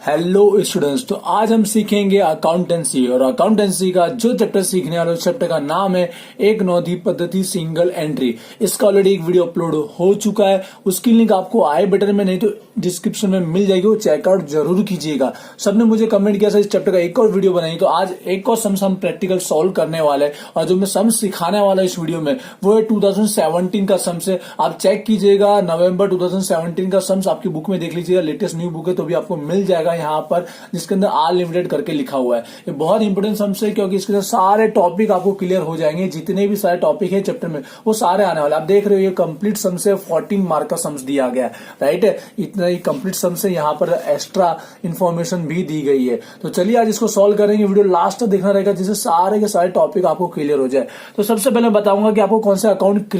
Hello students, तो आज हम सीखेंगे अकाउंटेंसी। और अकाउंटेंसी का जो चैप्टर सीखने वाले उस चैप्टर का नाम है एक नौधी पद्धति सिंगल एंट्री। इसका ऑलरेडी एक वीडियो अपलोड हो चुका है, उसकी लिंक आपको आई बटन में नहीं तो डिस्क्रिप्शन में मिल जाएगी, वो चेकआउट जरूर कीजिएगा। सबने मुझे कमेंट किया सर इस चैप्टर का एक और वीडियो बनाइए, तो आज एक और सम्स हम प्रैक्टिकल सॉल्व करने वाले हैं। और जो मैं सम्स सिखाने वाला इस वीडियो में वो है 2017 का सम्स है। आप चेक कीजिएगा, नवंबर 2017 का सम्स आपकी बुक में देख लीजिएगा, लेटेस्ट न्यू बुक है तो भी आपको मिल जाएगा यहाँ पर, जिसके अंदर आल लिमिटेड करके लिखा हुआ है। ये बहुत इंपोर्टेंट सम्स है क्योंकि इसके सारे टॉपिक आपको क्लियर हो जाएंगे। जितने भी सारे टॉपिक है चैप्टर में वो सारे आने वाले। आप देख रहे हो ये कंप्लीट सम्स है, 14 मार्क का सम्स दिया गया है, राइट है। इतना ही कंप्लीट सम्स है, यहाँ पर एक्स्ट्रा इन्फॉर्मेशन भी दी गई है। तो चलिए आज इसको सॉल्व करेंगे। वीडियो लास्ट तक देखना रहेगा जिससे सारे के सारे टॉपिक आपको क्लियर हो जाए। तो सबसे पहले बताऊंगा कि आपको कौन से अकाउंट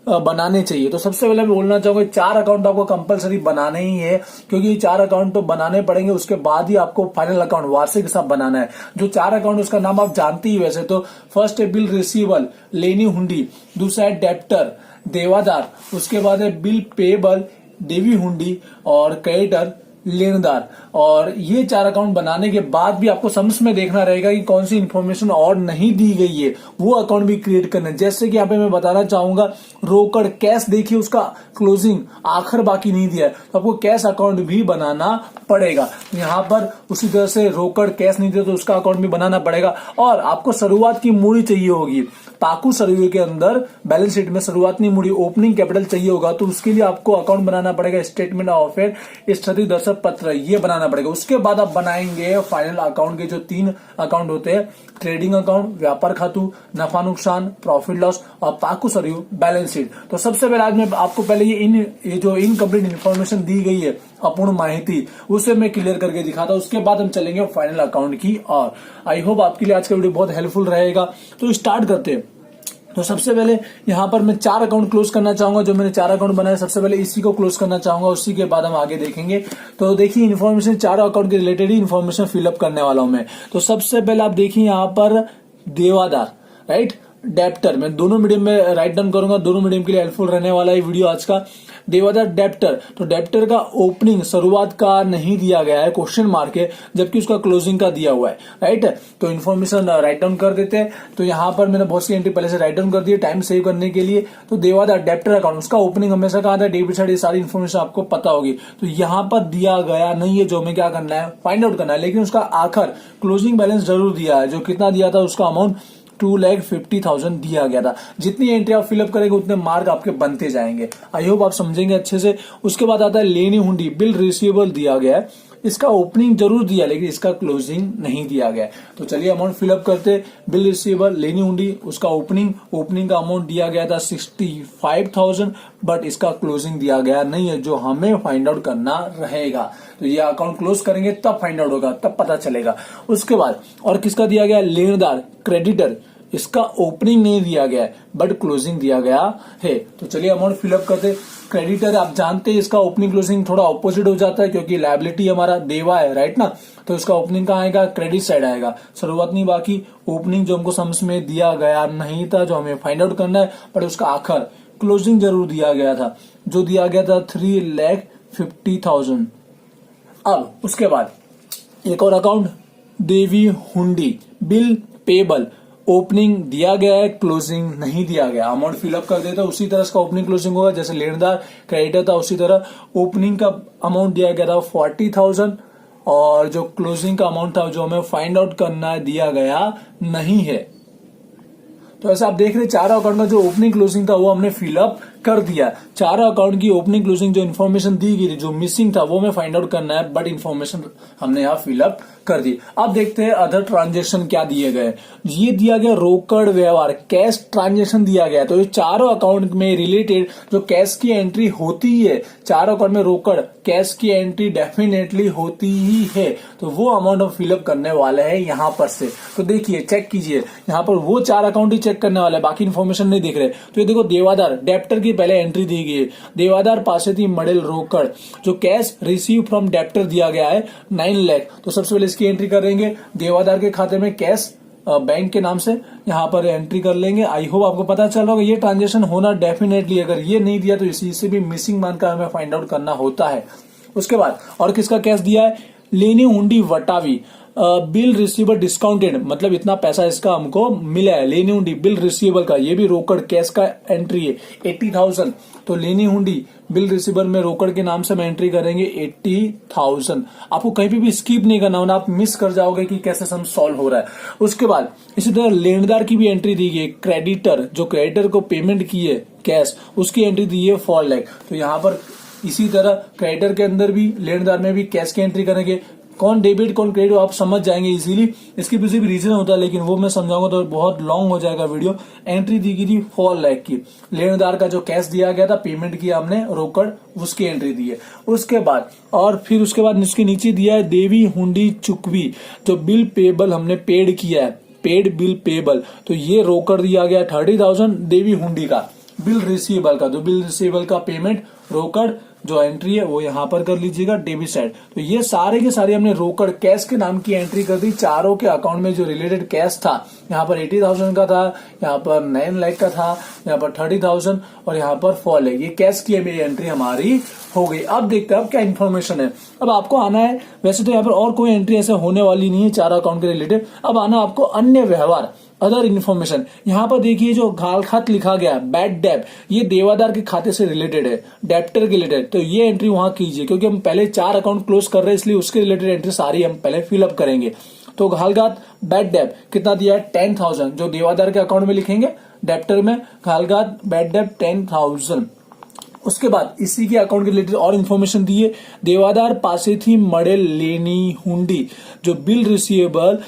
बनाने चाहिए। तो सबसे पहले मैं बोलना चाहूंगा 4 अकाउंट आपको कंपलसरी बनाने ही है, क्योंकि 4 अकाउंट तो बनाने पड़ेंगे, उसके बाद ही आपको फाइनल अकाउंट वार्षिक हिसाब बनाना है। जो 4 अकाउंट उसका नाम आप जानते ही वैसे तो। फर्स्ट है बिल रिसीवेबल, लेनी हुंडी। दूसरा है डेप्टर, देवादार। उसके बाद है बिल पेएबल, देवी हुंडी। और क्रेडिटर, लेनदार। और ये 4 अकाउंट बनाने के बाद भी आपको सम्स में देखना रहेगा कि कौन सी इंफॉर्मेशन और नहीं दी गई है, वो अकाउंट भी क्रिएट करना है। जैसे कि यहाँ पे मैं बताना चाहूंगा रोकड़ कैश, देखिए उसका क्लोजिंग आखिर बाकी नहीं दिया है, तो आपको कैश अकाउंट भी बनाना पड़ेगा। यहाँ पर उसी तरह से रोकड़ कैश नहीं दिया तो उसका अकाउंट भी बनाना पड़ेगा। और आपको शुरुआत की मूड़ी चाहिए होगी। पाकू सर्वे के अंदर बैलेंस शीट में शुरुआती मूड़ी ओपनिंग कैपिटल चाहिए होगा, तो उसके लिए आपको अकाउंट बनाना पड़ेगा। स्टेटमेंट ऑफ अफेयर, स्थिति दर्शक पत्र, ये बनाना पड़ेगा। उसके बाद आप बनाएंगे फाइनल अकाउंट के जो 3 अकाउंट होते हैं, ट्रेडिंग अकाउंट, व्यापार खातु, नफा नुकसान, प्रॉफिट लॉस और पाकू सर्वे बैलेंस शीट। तो सबसे पहले आज मैं आपको पहले ये जो इनकम्प्लीट इन्फॉर्मेशन दी गई है, अपूर्ण माहिती, उसे मैं क्लियर करके दिखाता हूं। उसके बाद हम चलेंगे फाइनल अकाउंट की। और आई होप आपके लिए आज का वीडियो बहुत हेल्पफुल रहेगा। तो स्टार्ट करते हैं। तो सबसे पहले यहाँ पर मैं 4 अकाउंट क्लोज करना चाहूंगा। जो मैंने 4 अकाउंट बनाए सबसे पहले इसी को क्लोज करना चाहूंगा, उसी के बाद हम आगे देखेंगे। तो देखिए इन्फॉर्मेशन 4 अकाउंट के रिलेटेड ही इन्फॉर्मेशन फिलअप करने वाला हूं मैं। तो सबसे पहले आप देखिए यहाँ पर देवादार, राइट, डेप्टर। मैं दोनों मीडियम में राइट डाउन करूंगा, दोनों मीडियम के लिए हेल्पफुल रहने वाला है वीडियो आज का। देवादार डेप्टर, तो डेप्टर का ओपनिंग शुरुआत का नहीं दिया गया है, क्वेश्चन मार्क है, जबकि उसका क्लोजिंग का दिया हुआ है, राइट। तो इन्फॉर्मेशन राइट डाउन कर देते हैं। तो यहाँ पर मैंने बहुत सी एंट्री पहले से राइट डाउन कर दी है टाइम सेव करने के लिए। तो देवादार डेप्टर अकाउंट, उसका ओपनिंग हमेशा कहा था, डेबिट साइड, ये सारी इन्फॉर्मेशन आपको पता होगी। तो यहाँ पर दिया गया नहीं है, जो हमें क्या करना है, फाइंड आउट करना है। लेकिन उसका आखिर क्लोजिंग बैलेंस जरूर दिया है, जो कितना दिया था उसका अमाउंट 2,50,000 दिया गया था। जितनी एंट्री आप फिलअप करेंगे उतने मार्क आपके बनते जाएंगे। आई होप आप समझेंगे अच्छे से। उसके बाद आता है लेनी हुंडी, बिल रिसीवेबल दिया गया है, इसका ओपनिंग जरूर दिया लेकिन इसका क्लोजिंग नहीं दिया गया। तो चलिए अमाउंट फिलअप करते। बिल रिसीवेबल, लेनी हुंडी, उसका ओपनिंग का अमाउंट दिया गया था 65,000, बट इसका क्लोजिंग दिया गया नहीं है, जो हमें फाइंड आउट करना रहेगा। तो ये अकाउंट क्लोज करेंगे तब फाइंड आउट होगा, तब पता चलेगा। उसके बाद और किसका दिया गया, लेनदार, क्रेडिटर, इसका ओपनिंग नहीं दिया गया है बट क्लोजिंग दिया गया है। तो चलिए अमाउंट फिलअप करते। क्रेडिटर आप जानते हैं इसका ओपनिंग क्लोजिंग थोड़ा ऑपोजिट हो जाता है, क्योंकि लायबिलिटी हमारा देवा है, राइट ना। तो इसका ओपनिंग कहाँ आएगा, क्रेडिट साइड आएगा। शुरुआत नहीं, बाकी ओपनिंग जो हमको सम्स में दिया गया नहीं था, जो हमें फाइंड आउट करना है, बट उसका आखिर क्लोजिंग जरूर दिया गया था, जो दिया गया था 3,50,000। अब उसके बाद एक और अकाउंट, देवी हुंडी, बिल पेएबल, ओपनिंग दिया गया है, क्लोजिंग नहीं दिया गया। अमाउंट फिलअप कर देता उसी तरह इसका ओपनिंग क्लोजिंग होगा, जैसे लेनदार क्रेडिटर था उसी तरह। ओपनिंग का अमाउंट दिया गया था 40,000 और जो क्लोजिंग का अमाउंट था, जो हमें फाइंड आउट करना है, दिया गया नहीं है। तो ऐसा आप देख रहे 4 अकाउंट का जो ओपनिंग क्लोजिंग था वो हमने फिलअप कर दिया। 4 अकाउंट की ओपनिंग क्लोजिंग जो इन्फॉर्मेशन दी गई थी, जो मिसिंग था, वो हमें फाइंड आउट करना है, बट इन्फॉर्मेशन हमने यहाँ फिलअप कर दी। अब देखते हैं अदर ट्रांजेक्शन क्या दिए गए। ये दिया गया रोकड़ व्यवहार, कैश ट्रांजेक्शन दिया गया। तो ये 4 अकाउंट में रिलेटेड जो कैश की एंट्री होती है, 4 अकाउंट में रोकड़ कैश की एंट्री डेफिनेटली होती ही है, तो वो अमाउंट हम फिलअप करने वाले हैं यहाँ पर से। तो देखिए चेक कीजिए, यहाँ पर वो 4 अकाउंट ही चेक करने वाले हैं, बाकी इन्फॉर्मेशन नहीं दिख रहे। तो ये देखो देवादार, डेप्टर की पहले एंट्री दी गई है, देवादार पासेथी मडेल रोकड़, जो कैश रिसीव फ्रॉम डेप्टर दिया गया है 9 लाख। तो सबसे पहले इसकी एंट्री करेंगे, देवादार के खाते में कैश बैंक के नाम से यहाँ पर एंट्री कर लेंगे। आई होप आपको पता चल रहा होगा ये ट्रांजेक्शन होना डेफिनेटली, अगर ये नहीं दिया तो इसी से भी मिसिंग मानकर हमें फाइंड आउट करना होता है। उसके बाद और किसका कैश दिया है, लेनी हुंडी वटावी बिल रिसीवर डिस्काउंटेड, मतलब इतना पैसा इसका हमको मिला है। लेनी हुंडी बिल रिसीवेबल का, ये भी रोकड़ कैश का एंट्री है 80,000। तो लेनी हुंडी बिल रिसीवर में रोकड़ के नाम से हम एंट्री करेंगे 80,000। आपको कहीं पे भी स्किप नहीं करना, वरना आप मिस कर जाओगे कि कैसे सम सॉल्व हो रहा है। उसके बाद इसी तरह लेनदार की भी एंट्री दी गई है। क्रेडिटर, जो क्रेडिटर को पेमेंट की है कैश, उसकी एंट्री दी है 4 लाख। तो यहाँ पर इसी तरह क्रेडिटर के अंदर भी लेनदार में भी कैश की एंट्री करेंगे। कौन डेबिट कौन क्रेडिट आप समझ जाएंगे इजीली, इसके पीछे भी रीजन होता है, लेकिन वो मैं समझाऊंगा तो बहुत लॉन्ग हो जाएगा वीडियो। एंट्री दी गई थी 4 लाख की, लेनदार का जो कैश दिया गया था, पेमेंट किया हमने रोकड़, उसकी एंट्री दी है। उसके बाद और फिर उसके बाद इसके नीचे दिया है देवी हुंडी चुकवी, जो बिल पेबल हमने पेड किया है, पेड बिल पेबल, तो ये रोकड़ दिया गया 30,000 देवी हुंडी का। बिल रिसीवेबल का, तो बिल रिसीवेबल का पेमेंट रोकड़ जो एंट्री है वो यहाँ पर कर लीजिएगा डेबिट साइड। तो ये सारे के सारे हमने रोकड़ कैश के नाम की एंट्री कर दी। चारों के अकाउंट में जो रिलेटेड कैश था, यहाँ पर 80,000 का था, यहाँ पर 9 लाख का था, यहाँ पर 30,000 और यहाँ पर 4 लाख, ये कैश की एंट्री हमारी हो गई। अब देखते हैं अब क्या इन्फॉर्मेशन है। अब आपको आना है, वैसे तो यहाँ पर और कोई एंट्री ऐसे होने वाली नहीं है चार अकाउंट के रिलेटेड। अब आना आपको अन्य व्यवहार, अदर इन्फॉर्मेशन। यहाँ पर देखिए जो गाल खात लिखा गया है, बैड डेप, ये देवादार के खाते से रिलेटेड है, डेप्टर के रिलेटेड, तो ये एंट्री वहां कीजिए, क्योंकि हम पहले 4 अकाउंट क्लोज कर रहे हैं, इसलिए उसके रिलेटेड एंट्री सारी हम पहले फिलअप करेंगे। तो घालगात बैड डेप कितना दिया है 10,000, जो देवादार के अकाउंट में लिखेंगे, डेप्टर में घालगात बैड डेप 10,000। उसके बाद इसी के अकाउंट के रिलेटेड और इन्फॉर्मेशन दी है। देवादार पासे थी मडेल लेनी हुंडी, जो बिल रिसीवेबल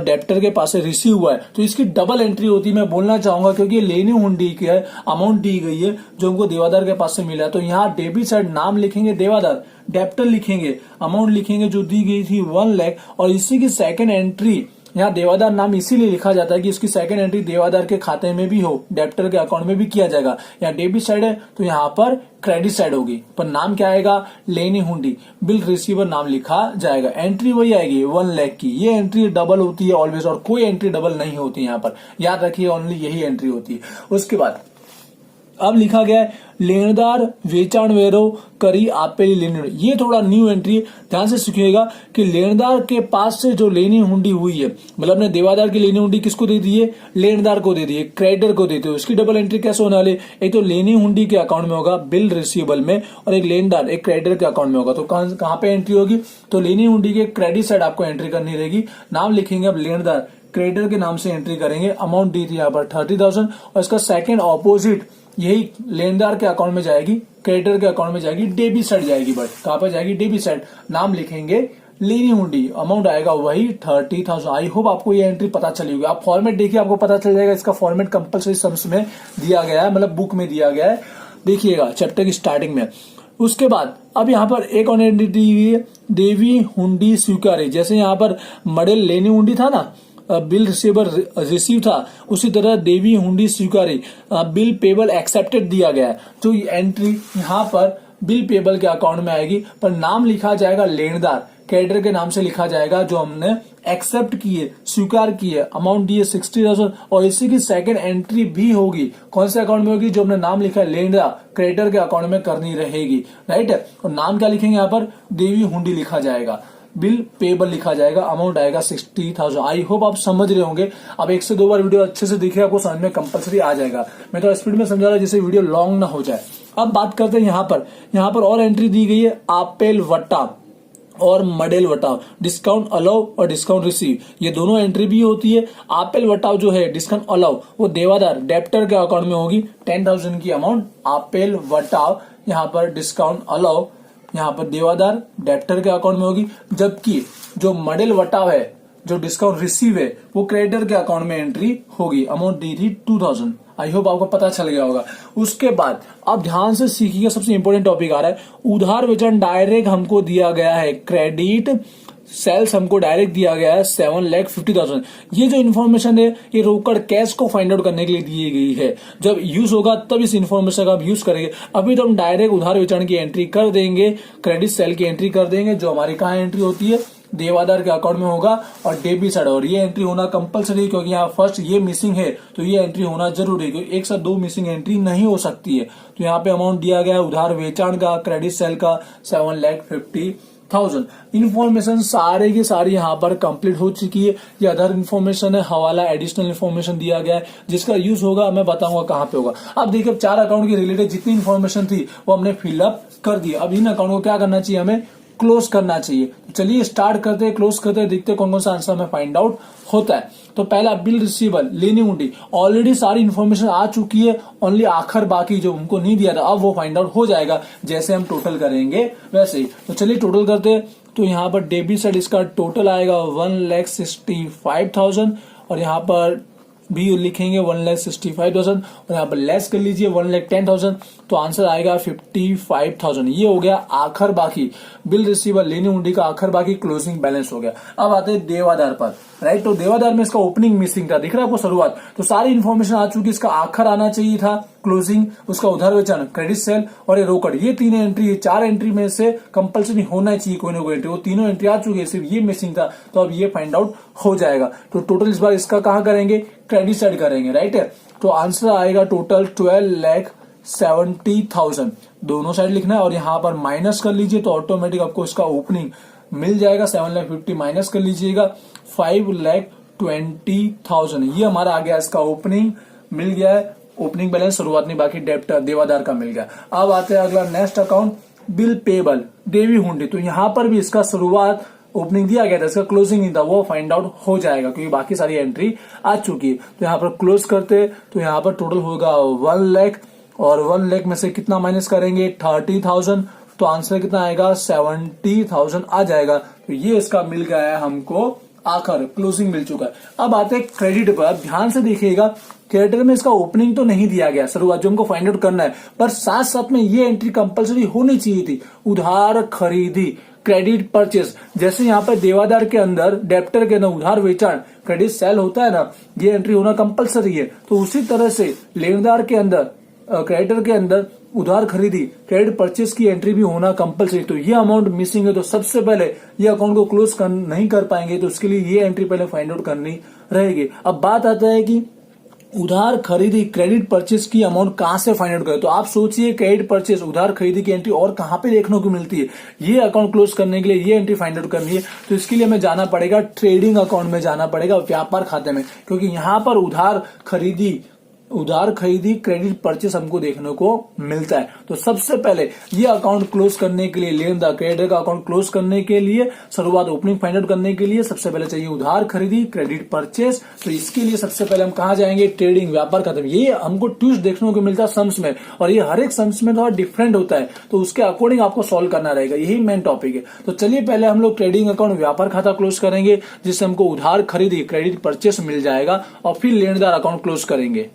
डेप्टर के पास रिसीव हुआ है, तो इसकी डबल एंट्री होती है। मैं बोलना चाहूंगा क्योंकि लेनी हुंडी की अमाउंट दी गई है जो हमको देवादार के पास से मिला है, तो यहाँ डेबिट साइड नाम लिखेंगे देवादार, डेप्टर लिखेंगे, अमाउंट लिखेंगे जो दी गई थी 1 लाख, और इसी की सेकंड एंट्री, यहाँ देवादार नाम इसीलिए लिखा जाता है कि इसकी सेकंड एंट्री देवादार के खाते में भी हो, डेप्टर के अकाउंट में भी किया जाएगा। यहाँ डेबिट साइड है तो यहाँ पर क्रेडिट साइड होगी, पर नाम क्या आएगा, लेनी हुंडी, बिल रिसीवर नाम लिखा जाएगा। एंट्री वही आएगी 1 लाख की। ये एंट्री डबल होती है ऑलवेज, और कोई एंट्री डबल नहीं होती यहाँ पर, याद रखिए, ओनली यही एंट्री होती है। उसके बाद अब लिखा गया है लेनदार वेचाण वेरो करी आपेली लेनी, ये थोड़ा न्यू एंट्री है, ध्यान से सीखिएगा कि लेनदार के पास से जो लेनी हुंडी हुई है, मतलब अपने देवादार की लेनी हुंडी किसको दे दी है, लेनदार को दे दी है, क्रेडिटर को देते हो, उसकी डबल एंट्री कैसे होने वाली, एक तो लेनी हुंडी के अकाउंट में होगा बिल रिसीवेबल में, और एक लेनदार एक क्रेडिटर के अकाउंट में होगा। तो कहां पे एंट्री होगी, तो लेनी हुंडी के क्रेडिट साइड आपको एंट्री करनी रहेगी। नाम लिखेंगे अब लेनदार, क्रेडिटर के नाम से एंट्री करेंगे। अमाउंट दी थी यहाँ पर 30,000, और इसका सेकेंड ऑपोजिट यही लेनदार के अकाउंट में जाएगी, क्रेडिटर के अकाउंट में जाएगी, डेबिट साइड जाएगी, बट कहां पर जाएगी, डेबिट साइड। नाम लिखेंगे लेनी हुंडी, अमाउंट आएगा वही 30,000। आई होप आपको ये एंट्री पता चली होगी। आप फॉर्मेट देखिए, आपको पता चल जाएगा। इसका फॉर्मेट कंपलसरी सम्स में दिया गया है, मतलब बुक में दिया गया है, देखिएगा चैप्टर की स्टार्टिंग में। उसके बाद अब यहाँ पर एक और एंट्री दी हुई है, देवी हुंडी स्वीकारी। जैसे यहाँ पर मॉडल लेनी हुंडी था ना, बिल रिसीवर रिसीव था, उसी तरह देवी हुंडी स्वीकारी, बिल पेबल एक्सेप्टेड दिया गया है। तो ये एंट्री यहाँ पर बिल पेबल के अकाउंट में आएगी, पर नाम लिखा जाएगा लेनदार, क्रेडिटर के नाम से लिखा जाएगा, जो हमने एक्सेप्ट किए, स्वीकार किए, अमाउंट दी है 60,000, और इसी की सेकंड एंट्री भी होगी, कौन से अकाउंट में होगी, जो हमने नाम लिखा है लेनदार, क्रेडिटर के अकाउंट में करनी रहेगी, राइट है। और नाम क्या लिखेंगे यहाँ पर, देवी हुंडी लिखा जाएगा, बिल पेबल लिखा जाएगा, अमाउंट आएगा 60,000। आई होप आप समझ रहे होंगे। अब 1 से 2 बार वीडियो अच्छे से देखिए, आपको समझ में कंपलसरी आ जाएगा। मैं तो स्पीड में समझा रहा हूं जिससे वीडियो लॉन्ग ना हो जाए। अब बात करते हैं यहाँ पर और एंट्री दी गई है, आपेल वट्टा और मडेल वटाव, डिस्काउंट अलाउ और डिस्काउंट रिसीव, ये दोनों एंट्री भी होती है। आपेल वटाव जो है डिस्काउंट अलाउ, वो देवादार डेप्टर के अकाउंट में होगी, 10,000 की अमाउंट आपेल वटाव, यहाँ पर डिस्काउंट अलाउ, यहाँ पर देवादार डेप्टर के अकाउंट में होगी, जबकि जो मॉडल वटाव है, जो डिस्काउंट रिसीव है, वो क्रेडिटर के अकाउंट में एंट्री होगी। अमाउंट दी थी 2,000। आई होप आपको पता चल गया होगा। उसके बाद आप ध्यान से सीखिएगा, सबसे इंपॉर्टेंट टॉपिक आ रहा है, उधार वेतन डायरेक्ट हमको दिया गया है, क्रेडिट सेल्स हमको डायरेक्ट दिया गया है 7,50,000। ये जो इन्फॉर्मेशन है, ये रोकड़ कैश को फाइंड आउट करने के लिए दी गई है। जब यूज होगा तब इस इन्फॉर्मेशन का आप यूज करेंगे। अभी तो हम डायरेक्ट उधार वेतन की एंट्री कर देंगे, क्रेडिट सेल की एंट्री कर देंगे, जो हमारी कहाँ एंट्री होती है, देवादार के अकाउंट में होगा, और डेबिट साइड, और ये एंट्री होना कंपलसरी, क्योंकि यहाँ फर्स्ट ये मिसिंग है, तो ये एंट्री होना जरूरी है, क्योंकि एक साथ 2 मिसिंग एंट्री नहीं हो सकती है। तो यहाँ पे अमाउंट दिया गया है उधार वेचाण का, क्रेडिट सेल का 7,50,000। इन्फॉर्मेशन सारे की सारी यहाँ पर कंप्लीट हो चुकी है। ये अदर इन्फॉर्मेशन है, हवाला एडिशनल इन्फॉर्मेशन दिया गया है, जिसका यूज होगा मैं बताऊंगा कहाँ पे होगा। अब देखिए 4 अकाउंट के रिलेटेड जितनी इन्फॉर्मेशन थी वो हमने फिलअप कर दी। अब इन अकाउंट को क्या करना चाहिए, हमें क्लोज करना चाहिए। तो चलिए स्टार्ट करते हैं, क्लोज करते हैं, देखते हैं कौन कौन सा आंसर में फाइंड आउट होता है। तो पहला बिल रिसीवेबल लेनी हुंडी, ऑलरेडी सारी इन्फॉर्मेशन आ चुकी है, ओनली आखिर बाकी जो उनको नहीं दिया था अब वो फाइंड आउट हो जाएगा जैसे हम टोटल करेंगे वैसे ही। तो चलिए टोटल करते हैं। तो यहाँ पर डेबिट साइड इसका टोटल आएगा 1,65,000 और यहाँ पर भी लिखेंगे 1,65,000 और यहाँ पर लेस कर लीजिए 1,10,000, तो आंसर आएगा 55,000। ये हो गया आखिर बाकी, बिल रिसीवर लेनी हुंडी का आखिर बाकी क्लोजिंग बैलेंस हो गया। अब आते हैं देवादार पर, राइट। तो देवादार में इसका ओपनिंग मिसिंग था, दिख रहा है आपको शुरुआत, तो सारी इन्फॉर्मेशन आ चुकी, इसका आखिर आना चाहिए था, क्लोजिंग, उसका उधार वेचान, क्रेडिट सेल और ये रोकड़, ये 3 एंट्री, ये 4 एंट्री में से कंपल्सरी होना चाहिए कोई ना कोई एंट्री, वो तीनों एंट्री आ चुकी है, सिर्फ ये मिसिंग था, तो अब ये फाइंड आउट हो जाएगा। तो टोटल इस बार इसका कहाँ करेंगे, क्रेडिट साइड करेंगे, राइट है। तो आंसर आएगा टोटल 12,70,000, दोनों साइड लिखना है और यहाँ पर माइनस कर लीजिए तो ऑटोमेटिक आपको इसका ओपनिंग मिल जाएगा। 7,50,000 माइनस कर लीजिएगा 5,20,000, ये हमारा आ गया, इसका ओपनिंग मिल गया है, ओपनिंग बैलेंस शुरुआत नहीं, बाकी डेप्ट देवादार का मिल गया। अब आते हैं अगला नेक्स्ट अकाउंट, बिल पेबल देवी हुंडी। तो यहाँ पर भी इसका शुरुआत ओपनिंग दिया गया था, इसका क्लोजिंग नहीं था, वो फाइंड आउट हो जाएगा क्योंकि बाकी सारी एंट्री आ चुकी है। तो यहाँ पर क्लोज करते तो यहाँ पर टोटल होगा 1 लाख और 1 लाख में से कितना माइनस करेंगे 30,000, तो आंसर कितना आएगा 70,000 आ जाएगा। तो ये इसका मिल गया है हमको, आखिर क्लोजिंग मिल चुका है। अब आते हैं क्रेडिट पर, ध्यान से देखिएगा, क्रेडिट में इसका ओपनिंग तो नहीं दिया गया शुरुआत, जो हमको फाइंड आउट करना है, पर साथ साथ में ये एंट्री कंपलसरी होनी चाहिए थी, उधार खरीदी, क्रेडिट परचेस। जैसे यहाँ पर देवादार के अंदर, डेप्टर के अंदर उधार वेचाण, क्रेडिट सेल होता है ना, ये एंट्री होना कंपलसरी है। तो उसी तरह से लेनदार के अंदर, क्रेडिटर के अंदर उधार खरीदी, क्रेडिट परचेस की एंट्री भी होना कंपलसरी। तो ये अमाउंट मिसिंग है, तो सबसे पहले ये अकाउंट को क्लोज नहीं कर पाएंगे, तो उसके लिए ये एंट्री पहले फाइंड आउट करनी रहेगी। अब बात आता है कि उधार खरीदी क्रेडिट परचेस की अमाउंट कहां से फाइंड आउट करें। तो आप सोचिए क्रेडिट परचेस उधार खरीदी की एंट्री और कहां पे देखने को मिलती है। ये अकाउंट क्लोज करने के लिए ये एंट्री फाइंड आउट करनी है, तो इसके लिए हमें जाना पड़ेगा ट्रेडिंग अकाउंट में, जाना पड़ेगा व्यापार खाते में, क्योंकि यहां पर उधार खरीदी क्रेडिट परचेस हमको देखने को मिलता है। तो सबसे पहले ये अकाउंट क्लोज करने के लिए, लेनदार क्रेडिटर का अकाउंट क्लोज करने के लिए, शुरुआत ओपनिंग फाइंड आउट करने के लिए सबसे पहले चाहिए उधार खरीदी क्रेडिट परचेस। तो इसके लिए सबसे पहले हम कहा जाएंगे, ट्रेडिंग व्यापार खाते में। ये हमको ट्विस्ट देखने को मिलता है सम्स में, और ये हर एक सम्स में थोड़ा डिफरेंट होता है, तो उसके अकॉर्डिंग आपको सॉल्व करना रहेगा, यही मेन टॉपिक है। तो चलिए पहले हम लोग ट्रेडिंग अकाउंट व्यापार खाता क्लोज करेंगे, जिससे हमको उधार खरीदी क्रेडिट परचेस मिल जाएगा, और फिर लेनदार अकाउंट क्लोज करेंगे।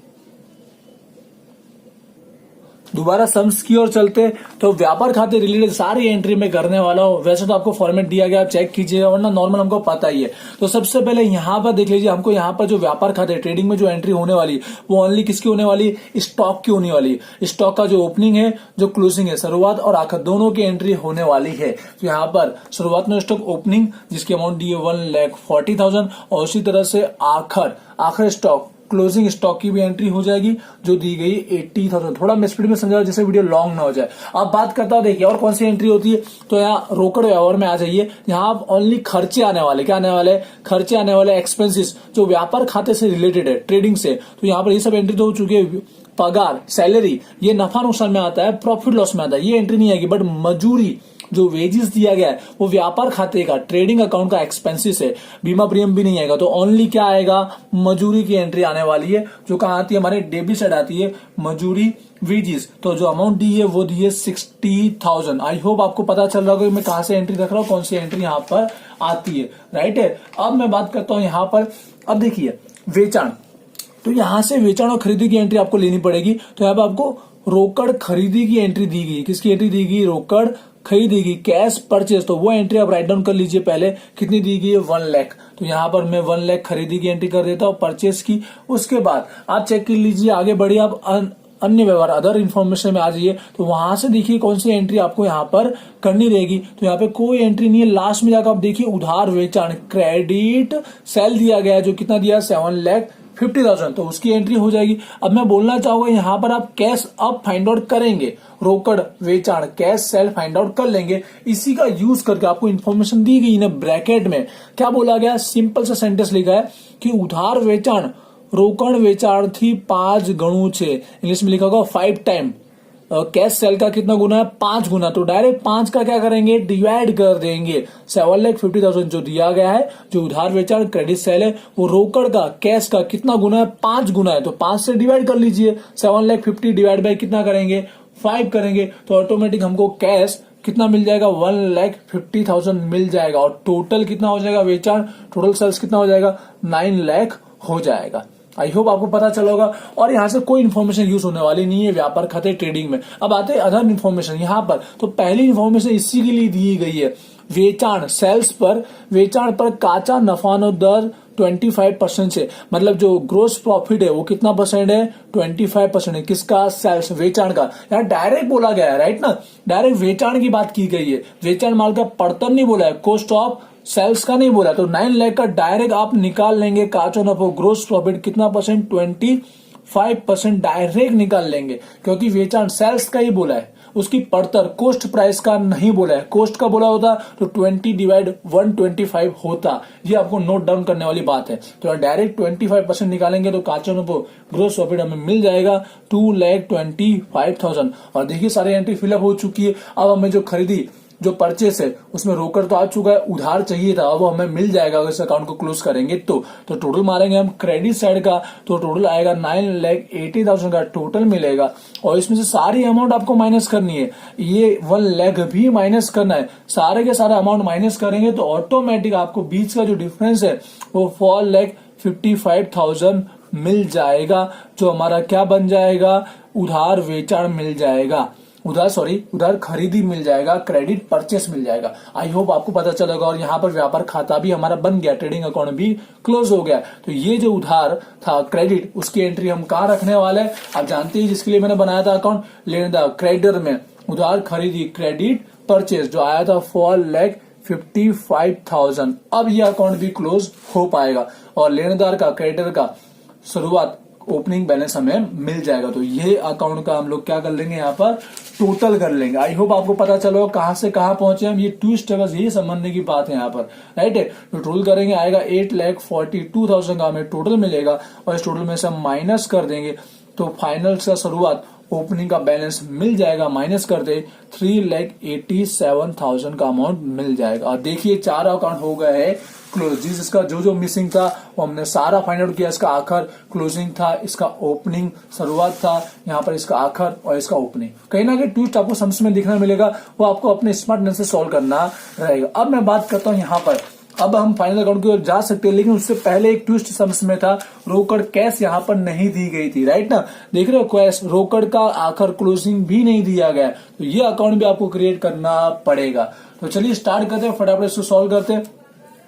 दोबारा सम्स की ओर चलते, तो व्यापार खाते रिलेटेड सारी एंट्री में करने वाला हूं। वैसे तो आपको फॉर्मेट दिया गया, आप चेक कीजिएगा, वरना नॉर्मल हमको पता ही है। तो सबसे पहले यहां पर देख लीजिए, हमको यहां पर जो व्यापार खाते ट्रेडिंग में जो एंट्री होने वाली, वो ओनली किसकी होने वाली, स्टॉक की होने वाली। स्टॉक का जो ओपनिंग है, जो क्लोजिंग है, शुरुआत और आखिर दोनों की एंट्री होने वाली है। तो यहाँ पर शुरुआत में स्टॉक ओपनिंग, जिसकी अमाउंट दी है 1,40,000, और उसी तरह से आखिर स्टॉक क्लोजिंग स्टॉक की भी एंट्री हो जाएगी, जो दी गई 80,000। थोड़ा मैं स्पीड में समझा जैसे वीडियो लॉन्ग ना हो जाए। अब बात करता हूं, देखिए और कौन सी एंट्री होती है। तो यहाँ रोकड़ व्यवहार में आ जाइए, यहाँ आप ओनली खर्चे आने वाले, क्या आने वाले, खर्चे आने वाले, एक्सपेंसेस जो व्यापार खाते से रिलेटेड है, ट्रेडिंग से। तो यहाँ पर ये सब एंट्री तो हो चुकी है। पगार, सैलरी, ये नफा नुकसान में आता है, प्रॉफिट लॉस में आता है, ये एंट्री नहीं आएगी। बट मजूरी, जो वेजेस दिया गया है, वो व्यापार खाते का, ट्रेडिंग अकाउंट का एक्सपेंसेस है, बीमा प्रीमियम भी नहीं आएगा। तो ओनली क्या आएगा, मजूरी की एंट्री आने वाली है, जो कहाँ आती है, हमारे डेबिट साइड आती है, मजूरी वेजेस। तो जो अमाउंट दी है वो दी है 60,000। आई होप आपको पता चल रहा होगा मैं कहां से एंट्री रख रहा हूं, कौन सी एंट्री यहाँ पर आती है, राइट है। अब मैं बात करता हूं यहाँ पर, अब देखिए वेचाण, तो यहां से वेचाण और खरीदी की एंट्री आपको लेनी पड़ेगी। तो यहाँ पर आपको रोकड़ खरीदी की एंट्री दी गई, किसकी एंट्री दी गई, रोकड़ खरीदेगी, कैश परचेज। तो वो एंट्री आप राइट डाउन कर लीजिए पहले, कितनी दी गई है 1 लाख। तो यहाँ पर मैं 1 लाख खरीदी की एंट्री कर देता हूँ, परचेज की। उसके बाद आप चेक कर लीजिए, आगे बढ़िए आप अन्य व्यवहार, अदर इन्फॉर्मेशन में आ जाइए, तो वहां से देखिए कौन सी एंट्री आपको यहाँ पर करनी रहेगी। तो यहाँ पे कोई एंट्री नहीं है। लास्ट में जाकर आप देखिए उधार वेचाण, क्रेडिट सेल दिया गया है, जो कितना दिया, 50,000, तो उसकी एंट्री हो जाएगी। अब मैं बोलना चाहूंगा यहाँ पर आप कैश अप फाइंड आउट करेंगे, रोकड़ वेचाण कैश सेल फाइंड आउट कर लेंगे। इसी का यूज करके आपको इन्फॉर्मेशन दी गई ना, ब्रैकेट में क्या बोला गया, सिंपल सा सेंटेंस लिखा है कि उधार वेचाण रोकड़ वेचाण थी 5 गणु छे, इंग्लिश में लिखा होगा 5 टाइम। कैश सेल का कितना गुना है, 5 गुना, तो डायरेक्ट 5 का क्या करेंगे, डिवाइड कर देंगे। 7,50,000 जो दिया गया है, जो उधार वेचाण क्रेडिट सेल है, वो रोकड़ का कैश का कितना गुना है, 5 गुना है, तो 5 से डिवाइड कर लीजिए। 7,50,000 डिवाइड बाय कितना करेंगे, 5 करेंगे, तो ऑटोमेटिक हमको कैश कितना मिल जाएगा, 1,50,000 मिल जाएगा। और टोटल कितना हो जाएगा वेचाण, टोटल सेल्स कितना हो जाएगा, 9 लाख हो जाएगा। आई होप आपको पता चला होगा। और यहाँ से कोई इन्फॉर्मेशन यूज होने वाली नहीं है व्यापार खाते ट्रेडिंग में। अब आते हैं अदर इन्फॉर्मेशन यहाँ पर, तो पहली इन्फॉर्मेशन इसी के लिए दी गई है, वेचाण सेल्स पर, वेचाण पर काचा नफानो दर 25% से, मतलब जो ग्रोस प्रॉफिट है वो कितना परसेंट है, 25% है। किसका, सेल्स, वेचाण का। यहाँ डायरेक्ट बोला गया है, राइट ना, डायरेक्ट वेचाण की बात की गई है, वेचाण माल का पड़तर नहीं बोला है, कॉस्ट ऑफ सेल्स का नहीं बोला। तो 9 लाख का डायरेक्ट आप निकाल लेंगे, काचो नफो ग्रोस प्रॉफिट कितना परसेंट, 25% डायरेक्ट निकाल लेंगे, क्योंकि वेचाण सेल्स का ही बोला है, उसकी पड़तर कॉस्ट प्राइस का नहीं बोला है। कॉस्ट का बोला होता तो 20/125 होता। ये आपको नोट डाउन करने वाली बात है। तो डायरेक्ट 25% निकालेंगे तो काचो नफो ग्रोस प्रॉफिट हमें मिल जाएगा 2,25,000। और देखिए सारी एंट्री फिलअप हो चुकी है। अब हमें जो खरीदी, जो परचेस है, उसमें रोकड़ तो आ चुका है, उधार चाहिए था, अब वो हमें मिल जाएगा अगर इस अकाउंट को क्लोज करेंगे तो टोटल मारेंगे हम क्रेडिट साइड का, तो टोटल आएगा 9,80,000 का टोटल मिलेगा। और इसमें से सारी अमाउंट आपको माइनस करनी है, ये 1 लाख भी माइनस करना है। सारे के सारे अमाउंट माइनस करेंगे तो ऑटोमेटिक आपको बीच का जो डिफरेंस है वो 4,55,000 मिल जाएगा, जो हमारा क्या बन जाएगा, उधार वेचाण मिल जाएगा, उधार खरीदी मिल जाएगा, क्रेडिट परचेस मिल जाएगा। आई होप आपको पता चलेगा। और यहाँ पर व्यापार खाता भी हमारा बन गया, ट्रेडिंग अकाउंट भी क्लोज हो गया। तो ये जो उधार था क्रेडिट, उसकी एंट्री हम कहाँ रखने वाले हैं, आप जानते हैं जिसके लिए मैंने बनाया था अकाउंट, लेनदार क्रेडिटर में उधार खरीदी क्रेडिट परचेस जो आया था 4,55,000। अब यह अकाउंट भी क्लोज हो पाएगा और लेनदार का क्रेडिटर का शुरुआत ओपनिंग बैलेंस हमें मिल जाएगा। तो ये अकाउंट का हम लोग क्या कर लेंगे, यहाँ पर टोटल कर लेंगे। आई होप आपको पता चलो कहां से कहां पहुंचे हम, ये ट्विस्ट है, बस यही समझने की बात है यहाँ पर, राइट है। तो टोटल करेंगे आएगा 8,42,000 का हमें टोटल मिलेगा और इस टोटल में से हम माइनस कर देंगे तो फाइनल से शुरुआत ओपनिंग का बैलेंस मिल जाएगा, माइनस कर दे 3,87,000 का अमाउंट मिल जाएगा। और देखिए 4 अकाउंट हो गए हैं क्लोज। जिसका जो मिसिंग था वो हमने सारा फाइंड आउट किया। इसका आखिर क्लोजिंग था, इसका ओपनिंग शुरुआत था, यहाँ पर इसका आखिर और इसका ओपनिंग। कहीं ना कहीं ट्विस्ट आपको समझ में दिखने मिलेगा, वो आपको अपने स्मार्टनेस से सॉल्व करना रहेगा। अब मैं बात करता हूँ यहाँ पर, अब हम फाइनल अकाउंट की ओर जा सकते हैं, लेकिन उससे पहले एक ट्विस्ट समझ में था, रोकड़ कैश यहाँ पर नहीं दी गई थी, राइट ना, देख रहे हो, कैश रोकड़ का आखिर क्लोजिंग भी नहीं दिया गया, तो ये अकाउंट भी आपको क्रिएट करना पड़ेगा। तो चलिए स्टार्ट करते हैं, फटाफट इसको सॉल्व करते हैं।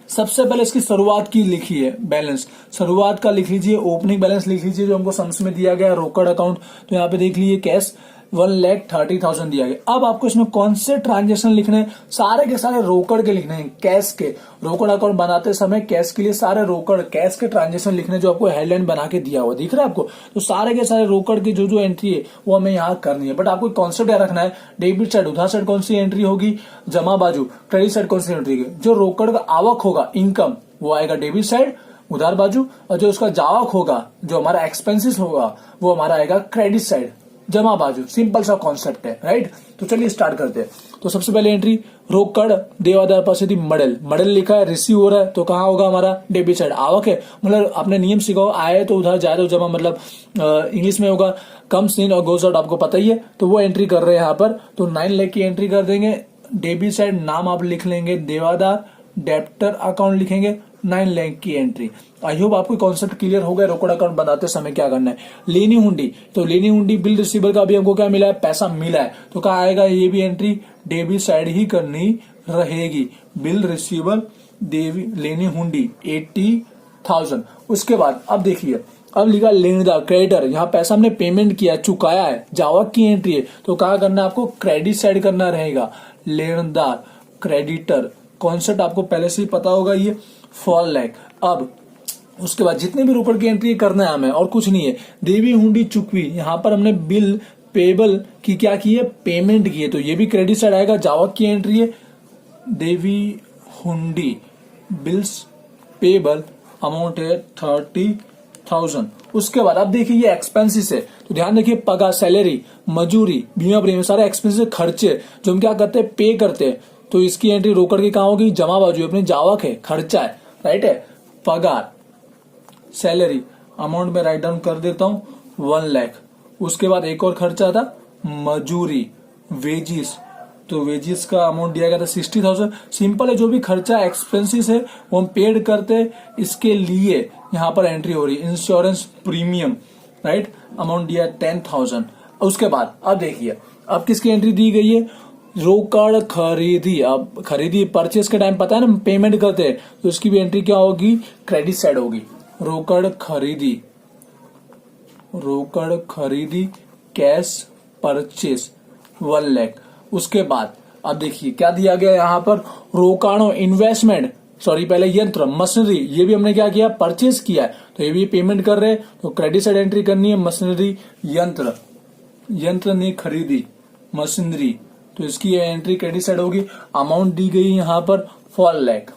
सबसे पहले इसकी शुरुआत की लिखी है बैलेंस, शुरुआत का लिख लीजिए, ओपनिंग बैलेंस लिख लीजिए जो हमको समझ में दिया गया रोकड़ अकाउंट। तो यहाँ पे देख लीजिए कैश 1,30,000 दिया गया। अब आपको इसमें कौन से ट्रांजेक्शन लिखने हैं, सारे के सारे रोकड़ के लिखने हैं, कैश के। रोकड़ अकाउंट बनाते समय कैश के लिए सारे रोकड़ कैश के ट्रांजेक्शन लिखने, जो आपको हेडलाइन बना के दिया हुआ दिख रहा है आपको। तो सारे के सारे रोकड़ की जो एंट्री है वो हमें यहाँ करनी है। बट आपको कॉन्सेप्ट क्या रखना है, डेबिट साइड उधार साइड कौन सी एंट्री होगी, जमा बाजू क्रेडिट साइड कौन सी एंट्री होगी। जो रोकड़ का आवक होगा इनकम वो आएगा डेबिट साइड उधार बाजू, और जो उसका जावक होगा, जो हमारा एक्सपेंसिस होगा, वो हमारा आएगा क्रेडिट साइड जमा बाजू। सिंपल सा कॉन्सेप्ट है, राइट। तो चलिए स्टार्ट करते हैं। तो सबसे पहले एंट्री रोकड़ देवादार पासेथी मॉडल, मॉडल लिखा है, रिसीव हो रहा है, तो कहाँ होगा हमारा डेबिट साइड। आवक है, मतलब आपने नियम सीखा, आए तो उधार, जाए तो जमा, मतलब इंग्लिश में होगा कम्स इन और गोज आउट, आपको पता ही है। तो वो एंट्री कर रहे हैं यहाँ पर, तो 9 लाख की एंट्री कर देंगे। डेबिट साइड नाम आप लिख लेंगे देवादार, डेप्टर अकाउंट लिखेंगे, 9 लाख की एंट्री। आई होप आपको कॉन्सेप्ट क्लियर हो गया। रोकड़ अकाउंट बनाते समय क्या करना है, लेनी हुंडी, तो लेनी हुंडी बिल रिसीवर का भी हमको क्या मिला है, पैसा मिला है, तो क्या आएगा, ये भी एंट्री डेबिट साइड ही करनी रहेगी। बिल रिसीवर लेनी हुंडी 80,000। उसके बाद अब देखिए, अब लिखा लेनदार क्रेडिटर, यहाँ पैसा हमने पेमेंट किया, चुकाया है, जावक की एंट्री है, तो क्या करना है आपको, क्रेडिट साइड करना रहेगा। लेनदार क्रेडिटर कॉन्सेप्ट आपको पहले से ही पता होगा, ये 4 लाख। अब उसके बाद जितने भी रोकड़ की एंट्री करना है हमें और कुछ नहीं है। देवी हुंडी चुकवी, यहाँ पर हमने बिल पेबल की क्या की है, पेमेंट की है, तो ये भी क्रेडिट साइड आएगा। जावक की एंट्री है देवी हुंडी बिल्स पेबल, अमाउंट है 30,000। उसके बाद अब देखिए ये एक्सपेंसिस है, तो ध्यान रखिए पगार, सैलरी, मजूरी, बीमा प्रीमियम, सारे एक्सपेंसिस खर्चे जो हम क्या करते हैं, पे करते हैं। तो इसकी एंट्री रोकड़ की कहाँ होगी, जमा बाजू, अपनी जावक है, खर्चा है, राइट है। पगार, सैलरी, अमाउंट में राइट डाउन कर देता हूं 1 लाख। उसके बाद एक और खर्चा था मजूरी, वेजिस, तो वेजिस का अमाउंट दिया गया था 60,000। सिंपल है, जो भी खर्चा एक्सपेंसिस है वो हम पेड करते हैं, इसके लिए यहाँ पर एंट्री हो रही है। इंश्योरेंस प्रीमियम, राइट, अमाउंट दिया है 10,000। उसके बाद अब देखिए अब किसकी एंट्री दी गई है, रोकड़ खरीदी। अब खरीदी परचेस के टाइम पता है ना पेमेंट करते हैं, तो इसकी भी एंट्री क्या होगी, क्रेडिट साइड होगी। रोकड़ खरीदी, रोकड़ खरीदी कैश परचेस 1 लाख। उसके बाद अब देखिए क्या दिया गया यहाँ पर, रोकाणो इन्वेस्टमेंट, सॉरी पहले यंत्र मशीनरी, ये भी हमने क्या किया, परचेस किया है, तो ये भी पेमेंट कर रहे हैं, तो क्रेडिट साइड एंट्री करनी है। मशीनरी, यंत्र, यंत्र ने खरीदी, मशीनरी, तो इसकी एंट्री क्रेडिट साइड होगी। अमाउंट दी गई यहाँ पर 4 लाख।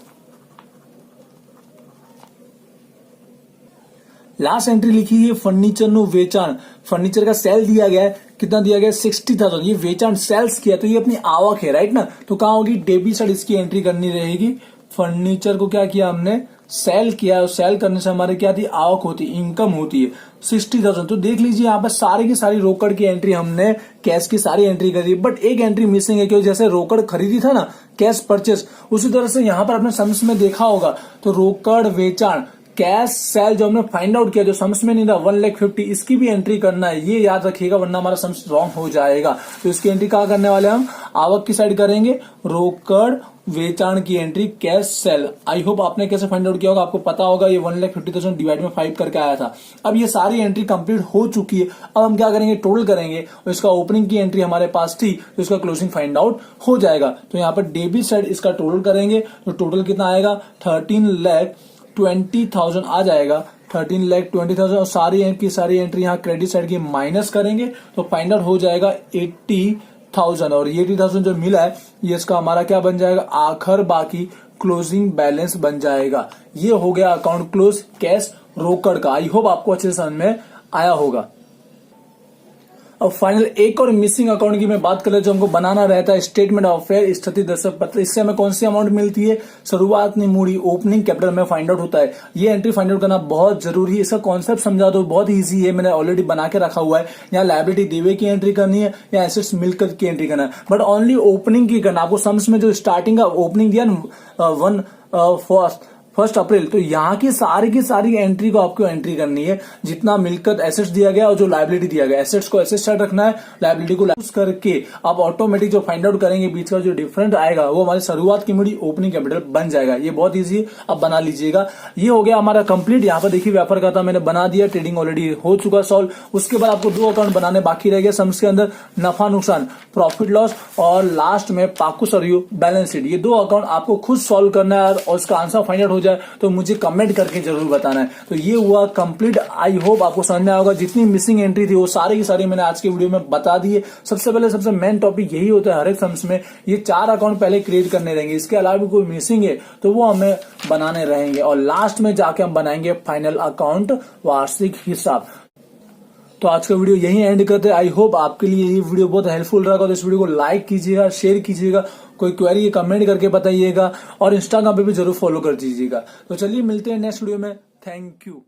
लास्ट एंट्री लिखी है फर्नीचर नु वेचाण, फर्नीचर का सेल दिया गया है, कितना दिया गया, 60,000। ये वेचाण सेल्स किया, तो ये अपनी आवक है, राइट ना, तो कहाँ होगी, डेबिट साइड इसकी एंट्री करनी रहेगी। फर्नीचर को क्या किया हमने, सेल किया, सेल करने से हमारे क्या थी, आवक होती, इनकम होती है 60,000। तो देख लीजिए यहाँ पर सारी की सारी रोकड़ की एंट्री हमने कैश की सारी एंट्री करी, बट एक एंट्री मिसिंग है, क्योंकि जैसे रोकड़ खरीदी था ना, कैश परचेस, उसी तरह से यहाँ पर आपने सम्स में देखा होगा, तो रोकड़ वेचाण कैश सेल जो हमने फाइंड आउट किया, जो सम्स में नहीं था 1,50,000, इसकी भी एंट्री करना है, ये याद रखिएगा वरना हमारा सम्स रॉन्ग हो जाएगा। तो इसकी एंट्री कहाँ करने वाले हम, आवक की साइड करेंगे, रोकड़ वेचाण की entry cash cell. I hope आपने कैसे फाइंड आउट किया होगा, आपको पता होगा ये 1,50,000 डिवाइड में 5 करके आया था। अब ये सारी एंट्री कंप्लीट हो चुकी है, अब हम क्या करेंगे, टोटल करेंगे, और इसका ओपनिंग की एंट्री हमारे पास थी, तो इसका क्लोजिंग फाइंड आउट हो जाएगा। तो यहाँ पर डेबिट साइड इसका टोटल करेंगे, तो टोटल कितना आएगा, 13,20,000 आ जाएगा, 13,20,000, और सारी एंट्री यहाँ क्रेडिट साइड की माइनस करेंगे, तो फाइंड आउट हो जाएगा 80,000, और ये 80,000 जो मिला है ये इसका हमारा क्या बन जाएगा, आखिर बाकी क्लोजिंग बैलेंस बन जाएगा। ये हो गया अकाउंट क्लोज कैश रोकड़ का। आई होप आपको अच्छे से समझ में आया होगा। अब फाइनल एक और मिसिंग अकाउंट की मैं बात कर ले, जो हमको बनाना रहता है, स्टेटमेंट ऑफ अफेयर, स्थिति दर्शक पत्र। इससे हमें कौन सी अमाउंट मिलती है, शुरुआत में मूड़ी, ओपनिंग कैपिटल में फाइंड आउट होता है। ये एंट्री फाइंड आउट करना बहुत जरूरी है। इसका कॉन्सेप्ट समझा दो, बहुत ईजी है, मैंने ऑलरेडी बना के रखा हुआ है। यहाँ लायबिलिटी देवे की एंट्री करनी है या एसेट्स मिलकर की एंट्री करना है, बट ओनली ओपनिंग की करना। आपको सम्स में जो स्टार्टिंग का ओपनिंग दिया ना 1 अप्रैल, तो यहाँ की सारी एंट्री को आपको एंट्री करनी है, जितना मिलकर एसेट्स दिया गया और जो लायबिलिटी दिया गया। एसेट्स को एसेट साइड रखना है, लायबिलिटी को यूज करके आप ऑटोमेटिक जो फाइंड आउट करेंगे बीच का जो डिफरेंट आएगा वो हमारी शुरुआत की मूड़ी ओपनिंग कैपिटल बन जाएगा। ये बहुत ईजी है, अब बना लीजिएगा। ये हो गया हमारा कंप्लीट। यहाँ पर देखिए व्यापार खाता मैंने बना दिया, ट्रेडिंग ऑलरेडी हो चुका सॉल्व। उसके बाद आपको 2 अकाउंट बनाने बाकी रह गए सम्स के अंदर, नफा नुकसान, प्रॉफिट लॉस, और लास्ट में पाकू सरयू बैलेंस शीट। ये 2 अकाउंट आपको खुद सॉल्व करना है, और उसका आंसर फाइंड आउट हो जाए तो मुझे कमेंट करके जरूर बताना है। तो ये हुआ कंप्लीट। आई होप आपको समझ में आया होगा। जितनी मिसिंग एंट्री थी वो सारी की सारी मैंने आज के वीडियो में बता दी है। सबसे पहले सबसे मेन टॉपिक यही होता है हर एक सम्स में, ये 4 अकाउंट पहले क्रिएट करने रहेंगे। इसके अलावा भी कोई मिसिंग है तो वो हमें बनाने रहेंगे, और लास्ट में जाके हम बनाएंगे फाइनल अकाउंट वार्षिक हिसाब। तो आज का वीडियो यही एंड करते हैं। आई होप आपके लिए ये वीडियो बहुत हेल्पफुल रहेगा। तो इस वीडियो को लाइक कीजिएगा, शेयर कीजिएगा, कोई क्वेरी कमेंट करके बताइएगा, और इंस्टाग्राम पे भी जरूर फॉलो कर दीजिएगा। तो चलिए मिलते हैं नेक्स्ट वीडियो में। Thank you.